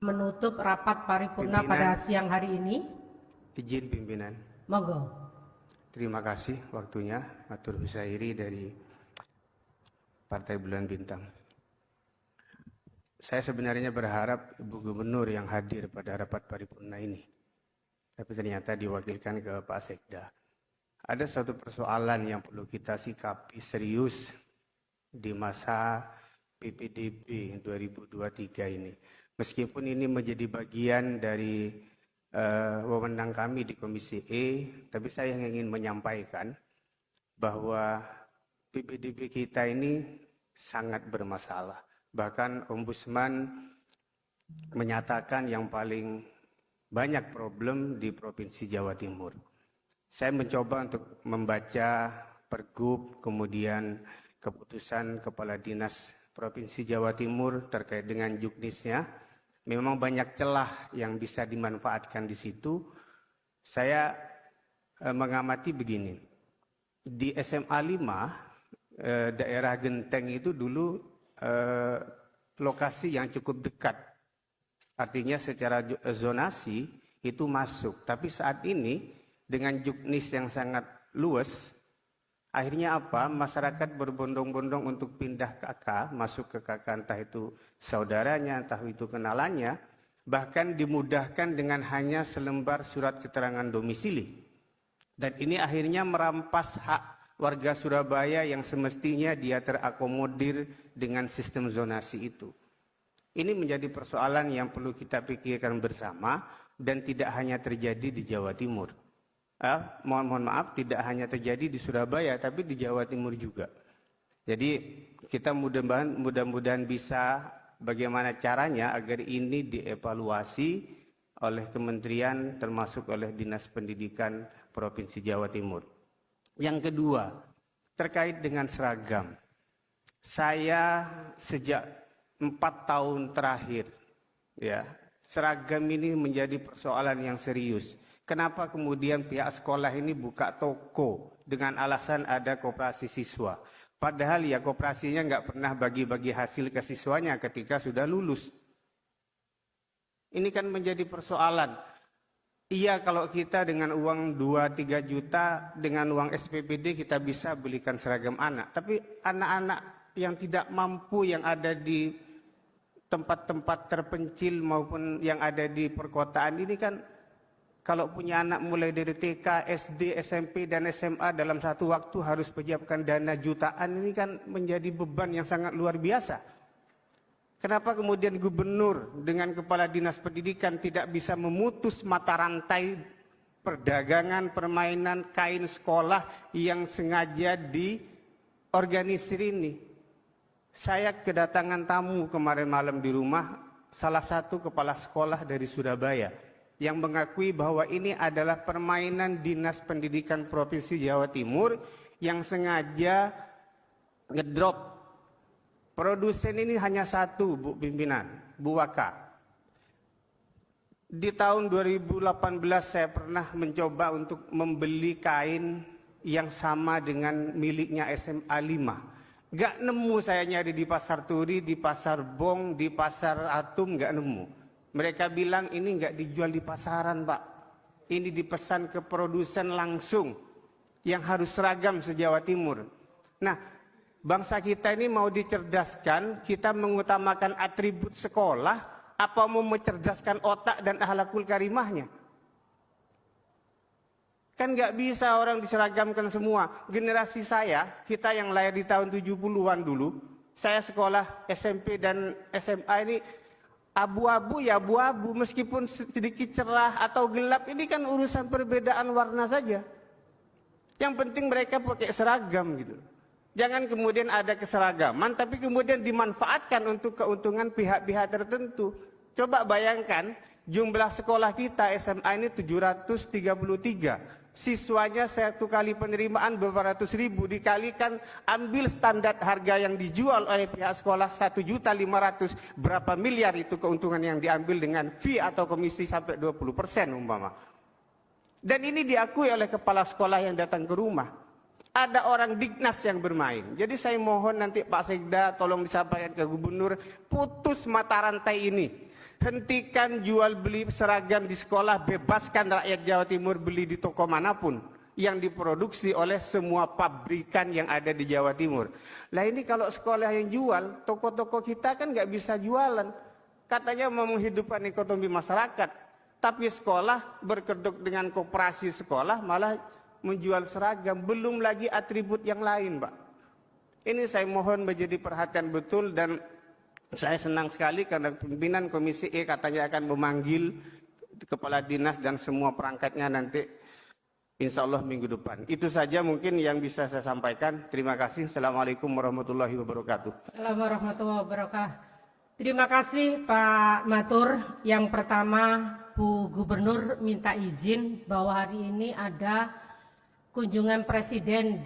Menutup rapat paripurna pada siang hari ini. Izin pimpinan. Monggo. Terima kasih waktunya, Matur Husairi dari Partai Bulan Bintang. Saya sebenarnya berharap Ibu Gubernur yang hadir pada rapat paripurna ini, tapi ternyata diwakilkan ke Pak Sekda. Ada suatu persoalan yang perlu kita sikapi serius di masa PPDB 2023 ini. Meskipun ini menjadi bagian dari wewenang kami di Komisi E, tapi saya ingin menyampaikan bahwa PPDB kita ini sangat bermasalah. Bahkan Ombudsman menyatakan yang paling banyak problem di Provinsi Jawa Timur. Saya mencoba untuk membaca Pergub, kemudian keputusan Kepala Dinas Provinsi Jawa Timur terkait dengan juknisnya. Memang banyak celah yang bisa dimanfaatkan di situ. Saya mengamati begini. Di SMA 5, daerah Genteng itu dulu lokasi yang cukup dekat. Artinya secara zonasi itu masuk. Tapi saat ini dengan juknis yang sangat luas, akhirnya apa? Masyarakat berbondong-bondong untuk pindah KK, masuk ke KK, entah itu saudaranya, entah itu kenalannya, bahkan dimudahkan dengan hanya selembar surat keterangan domisili. Dan ini akhirnya merampas hak warga Surabaya yang semestinya dia terakomodir dengan sistem zonasi itu. Ini menjadi persoalan yang perlu kita pikirkan bersama dan tidak hanya terjadi di Jawa Timur. Mohon maaf, tidak hanya terjadi di Surabaya, tapi di Jawa Timur juga. Jadi kita mudah-mudahan bisa bagaimana caranya agar ini dievaluasi oleh kementerian termasuk oleh Dinas Pendidikan Provinsi Jawa Timur. Yang kedua, terkait dengan seragam. Saya sejak 4 tahun terakhir, ya, seragam ini menjadi persoalan yang serius. Kenapa kemudian pihak sekolah ini buka toko dengan alasan ada koperasi siswa? Padahal ya koperasinya nggak pernah bagi-bagi hasil ke siswanya ketika sudah lulus. Ini kan menjadi persoalan. Iya, kalau kita dengan uang 2-3 juta, dengan uang SPPD kita bisa belikan seragam anak. Tapi anak-anak yang tidak mampu yang ada di tempat-tempat terpencil maupun yang ada di perkotaan ini kan, kalau punya anak mulai dari TK, SD, SMP, dan SMA dalam satu waktu harus menyiapkan dana jutaan, ini kan menjadi beban yang sangat luar biasa. Kenapa kemudian gubernur dengan kepala dinas pendidikan tidak bisa memutus mata rantai perdagangan, permainan, kain sekolah yang sengaja diorganisir ini? Saya kedatangan tamu kemarin malam di rumah, salah satu kepala sekolah dari Surabaya, yang mengakui bahwa ini adalah permainan Dinas Pendidikan Provinsi Jawa Timur yang sengaja ngedrop. Produsen ini hanya satu, Bu Pimpinan, Bu Waka. Di tahun 2018 saya pernah mencoba untuk membeli kain yang sama dengan miliknya SMA 5. Gak nemu saya nyari di Pasar Turi, di Pasar Bong, di Pasar Atum, gak nemu. Mereka bilang ini nggak dijual di pasaran, Pak. Ini dipesan ke produsen langsung yang harus seragam se-Jawa Timur. Nah, bangsa kita ini mau dicerdaskan, kita mengutamakan atribut sekolah, apa mau mencerdaskan otak dan akhlakul karimahnya? Kan nggak bisa orang diseragamkan semua. Generasi saya, kita yang lahir di tahun 70-an dulu, saya sekolah SMP dan SMA ini abu-abu ya abu-abu, meskipun sedikit cerah atau gelap, ini kan urusan perbedaan warna saja. Yang penting mereka pakai seragam gitu. Jangan kemudian ada keseragaman tapi kemudian dimanfaatkan untuk keuntungan pihak-pihak tertentu. Coba bayangkan jumlah sekolah kita SMA ini 733. Siswanya satu kali penerimaan beberapa ratus ribu, dikalikan ambil standar harga yang dijual oleh pihak sekolah 1.500.000, berapa miliar itu keuntungan yang diambil dengan fee atau komisi sampai 20% umpama. Dan ini diakui oleh kepala sekolah yang datang ke rumah. Ada orang Dignas yang bermain. Jadi saya mohon nanti Pak Sekda tolong disampaikan ke gubernur, putus mata rantai ini. Hentikan jual beli seragam di sekolah, bebaskan rakyat Jawa Timur beli di toko manapun yang diproduksi oleh semua pabrikan yang ada di Jawa Timur. Lah ini kalau sekolah yang jual, toko-toko kita kan nggak bisa jualan. Katanya mau menghidupkan ekonomi masyarakat, tapi sekolah berkedok dengan koperasi sekolah malah menjual seragam, belum lagi atribut yang lain, Pak. Ini saya mohon menjadi perhatian betul, dan saya senang sekali karena pimpinan Komisi E katanya akan memanggil kepala dinas dan semua perangkatnya nanti insya Allah minggu depan. Itu saja mungkin yang bisa saya sampaikan. Terima kasih. Assalamualaikum warahmatullahi wabarakatuh. Assalamualaikum warahmatullahi wabarakatuh. Terima kasih Pak Matur. Yang pertama, Bu Gubernur minta izin bahwa hari ini ada kunjungan Presiden